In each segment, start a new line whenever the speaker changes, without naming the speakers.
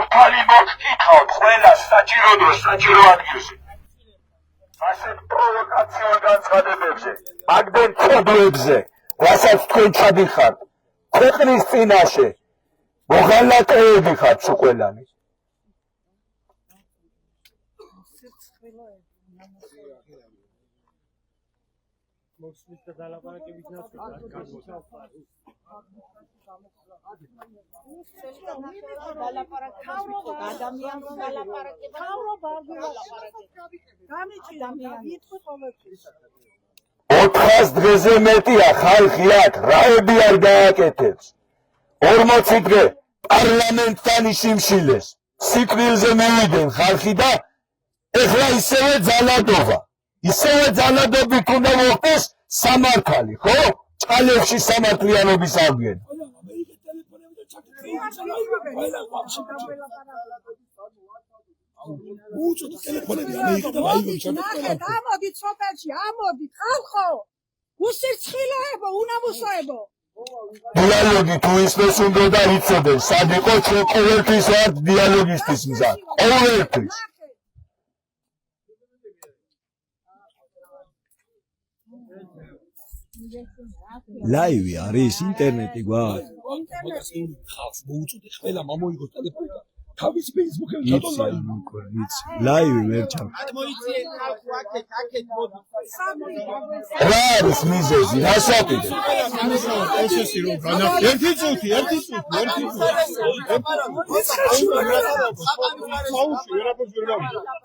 Უთალი მოგკითხავთ ყველა საჭირო ადგილზე. ასეთ პროვოკაციულ განცხადებებზე, მაგდენ ცოდვებზე, რასაც თქვენ ჩადიხართ, ქვეყნის წინაშე, მოღალატეები ხართ ყველანი. ოთხას დღეზე მეტია ხალხი აქ რაები არ გააკეთებს. 40 დღე პარლამენტთან იშიმშილეს. სიკვდილზე მივიდნენ ხალხი და ეხლა ისევე ძალადობა. ისევე ძალადობით უნდა მოხდეს სამართალი, ხო? ჭალებში სამართლიანობის აღდგენა.
უწოდ ტელეფონები ამოიღეთ და მაიგებს ჩაკეთეთ.
ამოდით სოფელში, ამოდით ხალხო. უსირცხილოებო, უნამუსოებო.
დიალოგი თუ ისმეს უნდა და იცოდნენ, სად იყო ჩვენ ყოველთვის ვართ დიალოგისტის მზად. ყოველთვის.
ლაივი არის ინტერნეტი გვაქვს. ხალხს მოუწოდე ყველა მომოიღო ტელეფონი და თავის ფეისბუქზე ჩატონ ლაივი ვერ ჩავ.
რა არის მიზეზი? რასაკეთებ?
პროცესი რომ განახილო. ერთი წუთი.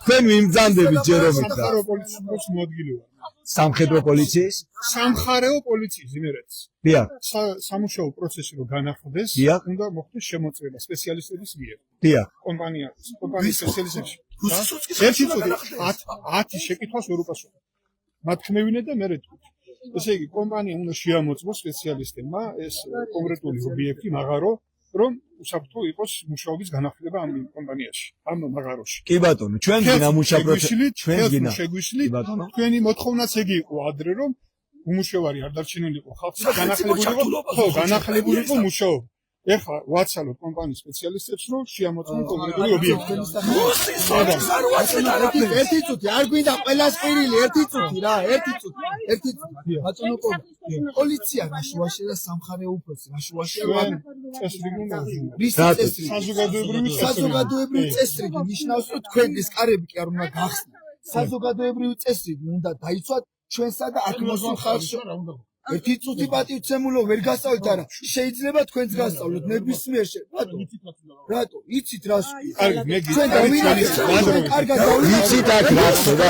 თქვენ მიმძანდებით ჯერომით და სამხედრო პოლიციის?
სამხარეო პოლიციის იმერეთს.
დიახ.
სამუშაო პროცესი რომ განახლდეს, უნდა მოხდეს შემოწმება სპეციალისტების მიერ.
დიახ.
კომპანიის სპეციალისტებში. ერთი წუთი 10 შეკითხვას ვერ უპასუხებ. მათქმევინე და მე რეთქვით. ესე იგი, კომპანია უნდა შეამოწმოს სპეციალისტებმა ეს კონკრეტული ობიექტი, მაღარო, რომ უსაფრთხო იყოს მუშაობის განახლება ამ კომპანიაში, ამ მაღაროში.
კი ბატონო, ჩვენ გინა მუშაობთ, ჩვენ გინა.
შეგვიშლით, თქვენი მოთხოვნაც ეგ იყო ადრე, რომ უმუშევარი არ დარჩენილიყო ხალხი და განახლებული იყო მუშაობა. ეხლა ვაცალოთ კომპანიის სპეციალისტებს, რომ შეამოწმონ კონკრეტული ობიექტი.
ერთი წუთი, არ გვინდა ყველას პირილი, ერთი წუთი რა, ერთი წუთი. ბატონო პოლიცია ნაშუაში და სამხარეო უფროსი ნაშუაში
წესრიგი უნდა
საზოგადოებრივი წესრიგი ნიშნავს, რომ თქვენ ეს კარები კი არ უნდა გახსნათ. საზოგადოებრივი წესრიგი უნდა დაიცვათ ჩვენსა და აქ მოსულ ხალხს. ერთი წუთი პატივცემულო ვერ გასწავლეთ არა. შეიძლება თქვენც გასწავლოთ ნებისმიერ რატო? იცით რას? ჩვენ დავინახეთ. კარგად
იცით აქ რას და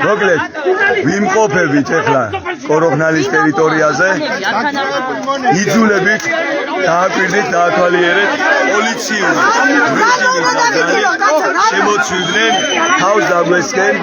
მოკლედ ვიმყოფებით ახლა კოროხნალის ტერიტორიაზე იძულებით დააკვირდით დაათვალიერეთ პოლიციური რეჟიმის ძალები შემოწვიდნენ თავს დაგვესკენ